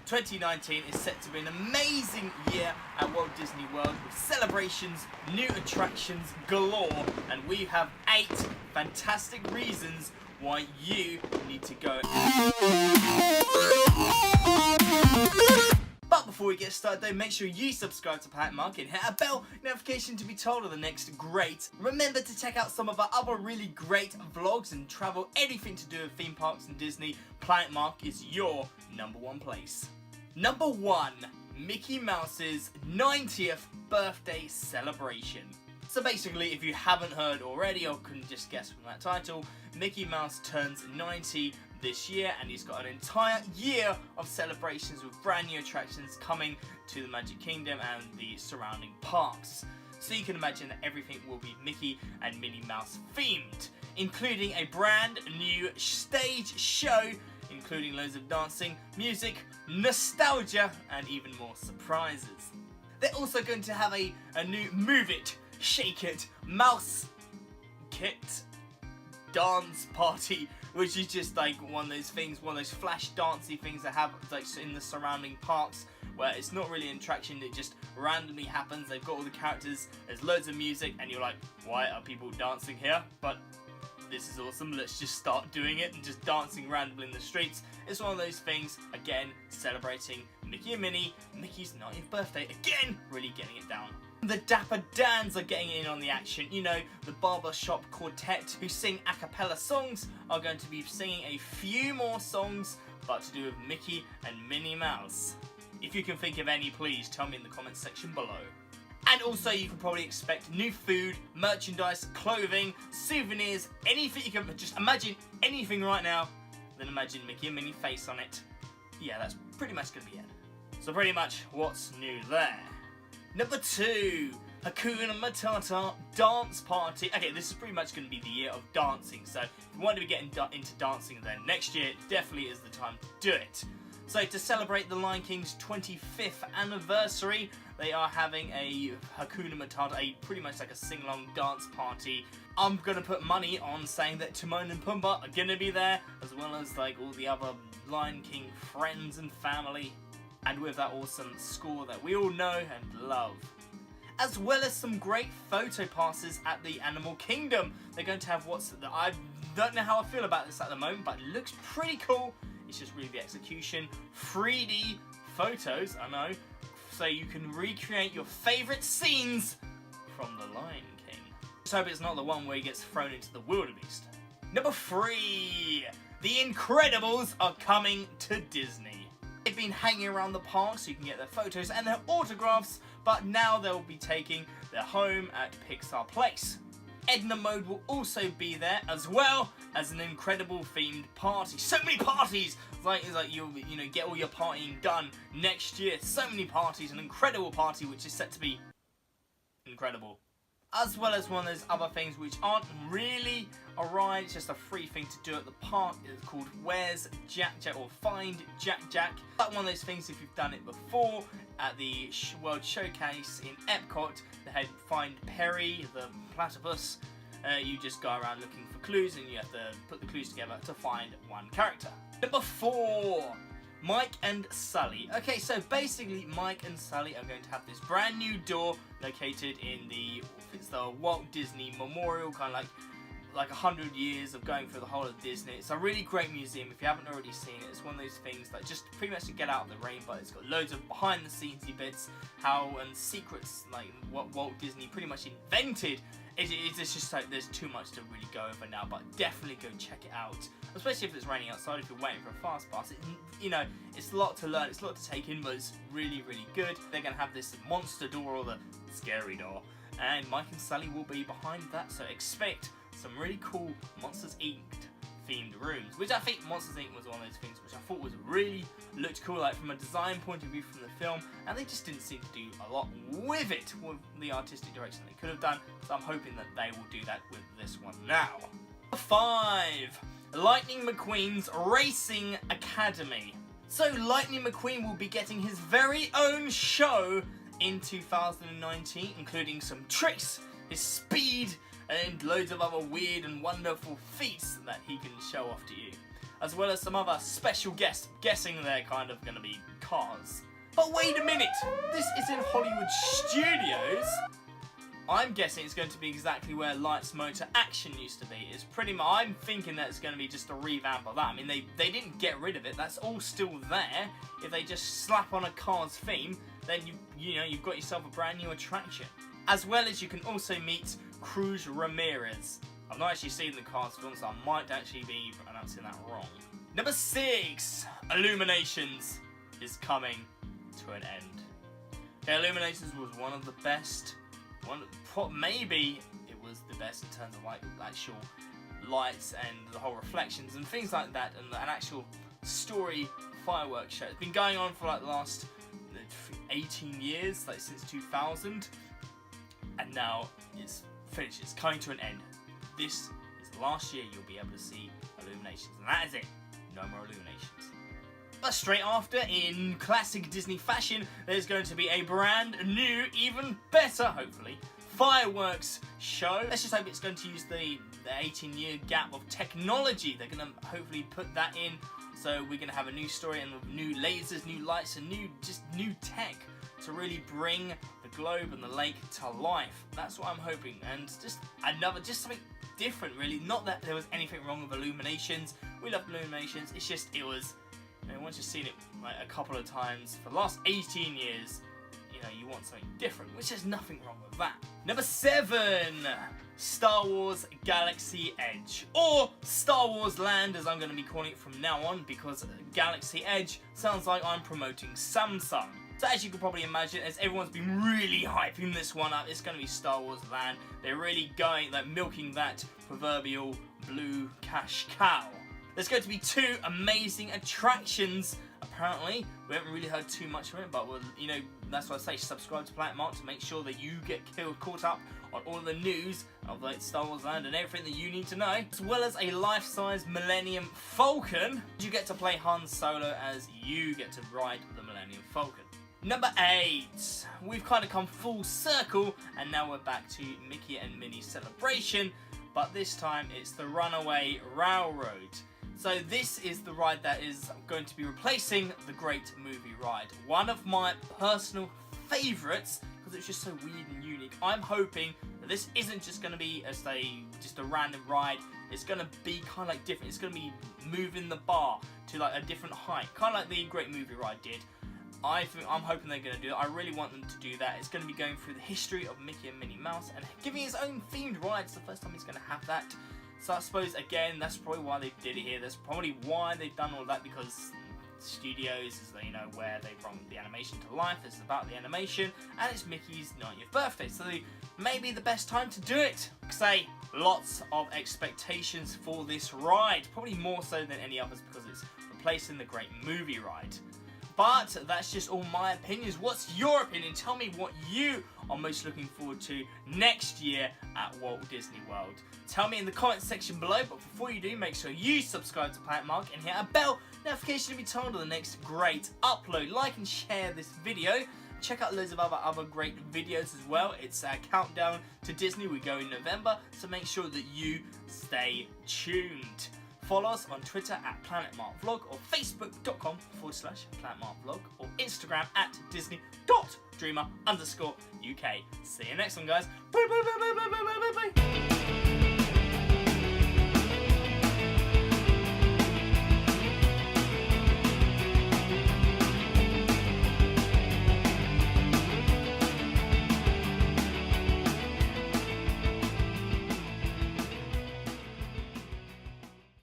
2019 is set to be an amazing year at Walt Disney World with celebrations, new attractions galore, and we have 8 fantastic reasons why you need to go. But before we get started though, make sure you subscribe to Planet Mark and hit a bell notification to be told of the next great. Remember to check out some of our other really great vlogs and travel, anything to do with theme parks and Disney. Planet Mark is your #1 place. Number 1, Mickey Mouse's 90th birthday celebration. So basically, if you haven't heard already or couldn't just guess from that title, Mickey Mouse turns 90 this year, and he's got an entire year of celebrations with brand new attractions coming to the Magic Kingdom and the surrounding parks. So you can imagine that everything will be Mickey and Minnie Mouse themed, including a brand new stage show, including loads of dancing, music, nostalgia, and even more surprises. They're also going to have a new Move It, Shake It, Mouse Kit dance party, which is just like one of those things, one of those flash dancey things that have like in the surrounding parks, where it's not really an attraction, it just randomly happens. They've got all the characters, there's loads of music, and you're like, why are people dancing here? But this is awesome, let's just start doing it and just dancing randomly in the streets. It's one of those things, again, celebrating Mickey and Minnie, Mickey's 90th birthday, again, really getting it down. The Dapper Dans are getting in on the action. You know, the barbershop quartet who sing a cappella songs are going to be singing a few more songs, but to do with Mickey and Minnie Mouse. If you can think of any, please tell me in the comments section below. And also you can probably expect new food, merchandise, clothing, souvenirs, anything you can just imagine, anything right now, then imagine Mickey and Minnie face on it. Yeah, that's pretty much going to be it. So pretty much what's new there. Number 2, Hakuna Matata dance party. Okay, this is pretty much going to be the year of dancing, so if you want to be getting into dancing, then next year definitely is the time to do it. So to celebrate the Lion King's 25th anniversary, they are having a Hakuna Matata, pretty much like a sing-along dance party. I'm going to put money on saying that Timon and Pumbaa are going to be there, as well as like all the other Lion King friends and family. And with that awesome score that we all know and love. As well as some great photo passes at the Animal Kingdom. They're going to have I don't know how I feel about this at the moment, but it looks pretty cool. It's just really the execution. 3D photos, I know, so you can recreate your favourite scenes from The Lion King. Just hope it's not the one where he gets thrown into the wildebeest. Number 3, The Incredibles are coming to Disney. They've been hanging around the park so you can get their photos and their autographs, but now they'll be taking their home at Pixar Place. Edna Mode will also be there, as well as an Incredible themed party. So many parties! It's like you'll get all your partying done next year. So many parties, an Incredible party which is set to be incredible. As well as one of those other things which aren't really a ride, it's just a free thing to do at the park. It's called Where's Jack Jack, or Find Jack Jack. Like one of those things if you've done it before at the World Showcase in Epcot, they had Find Perry, the platypus. You just go around looking for clues and you have to put the clues together to find one character. Number 4. Mike and Sulley. Okay, so basically Mike and Sulley are going to have this brand new door located in the Walt Disney Memorial, kind of like 100 years of going through the whole of Disney. It's a really great museum. If you haven't already seen it, it's one of those things that just pretty much to get out of the rain, but it's got loads of behind the scenes bits, and secrets, like what Walt Disney pretty much invented. It's just like there's too much to really go over now, but definitely go check it out. Especially if it's raining outside, if you're waiting for a fast pass. It's a lot to learn, it's a lot to take in, but it's really, really good. They're going to have this monster door, or the scary door, and Mike and Sulley will be behind that, so expect some really cool Monsters Inc. themed rooms, which I think Monsters Inc. was one of those things which I thought looked cool, like from a design point of view from the film, and they just didn't seem to do a lot with it, with the artistic direction they could have done, so I'm hoping that they will do that with this one now. 5. Lightning McQueen's Racing Academy. So Lightning McQueen will be getting his very own show in 2019, including some tricks, his speed, and loads of other weird and wonderful feats that he can show off to you. as well as some other special guests. Guessing they're kind of going to be cars. But wait a minute, this is in Hollywood Studios. I'm guessing it's going to be exactly where Lights, Motor, Action used to be. It's pretty much, I'm thinking that it's going to be just a revamp of that. I mean, they didn't get rid of it. That's all still there. If they just slap on a Cars theme, then you've got yourself a brand new attraction. As well as you can also meet Cruz Ramirez. I've not actually seen the Cars film, so I might actually be pronouncing that wrong. Number 6, Illuminations is coming to an end. Okay, Illuminations was one of the best. Maybe it was the best in terms of like actual lights and the whole reflections and things like that, and an actual story fireworks show. It's been going on for like the last 18 years, like since 2000, and now it's finished. It's coming to an end. This is the last year you'll be able to see Illuminations, and that is it. No more Illuminations. But straight after, in classic Disney fashion, there's going to be a brand new, even better, hopefully, fireworks show. Let's just hope it's going to use the 18-year gap of technology. They're going to hopefully put that in, so we're going to have a new story and new lasers, new lights, and new tech to really bring the globe and the lake to life. That's what I'm hoping, and just something different, really. Not that there was anything wrong with Illuminations. We love Illuminations. It's just once you've seen it like a couple of times for the last 18 years, you want something different, which there's nothing wrong with that. Number 7, Star Wars Galaxy Edge, or Star Wars Land as I'm going to be calling it from now on, because Galaxy Edge sounds like I'm promoting Samsung. So as you can probably imagine, as everyone's been really hyping this one up, it's going to be Star Wars Land. They're really going, like, milking that proverbial blue cash cow. There's going to be 2 amazing attractions, apparently. We haven't really heard too much from it, but that's why I say subscribe to Planet Mark to make sure that you get caught up on all the news of like Star Wars Land and everything that you need to know. As well as a life-size Millennium Falcon. You get to play Han Solo as you get to ride the Millennium Falcon. Number 8, we've kind of come full circle, and now we're back to Mickey and Minnie Celebration, but this time it's the Runaway Railroad. So this is the ride that is going to be replacing the Great Movie Ride. One of my personal favourites, because it's just so weird and unique. I'm hoping that this isn't just going to be just a random ride. It's going to be kind of like different. It's going to be moving the bar to like a different height, kind of like the Great Movie Ride did. I'm hoping they're going to do it. I really want them to do that. It's going to be going through the history of Mickey and Minnie Mouse and giving his own themed ride. It's the first time he's going to have that. So I suppose, again, that's probably why they did it here. That's probably why they've done all that, because studios is, where they brought the animation to life. It's about the animation, and it's Mickey's 90th birthday. So maybe the best time to do it. Say, lots of expectations for this ride. Probably more so than any others, because it's replacing the Great Movie Ride. But that's just all my opinions. What's your opinion? Tell me what you are most looking forward to next year at Walt Disney World. Tell me in the comments section below, but before you do, make sure you subscribe to Planet Mark and hit a bell notification to be told of the next great upload. Like and share this video. Check out loads of other great videos as well. It's a countdown to Disney. We go in November, so make sure that you stay tuned. Follow us on Twitter at PlanetMarkVlog or Facebook.com/PlanetMarkVlog or Instagram at Disney.Dreamer_UK. See you next one, guys. Bye, bye, bye, bye, bye, bye, bye, bye.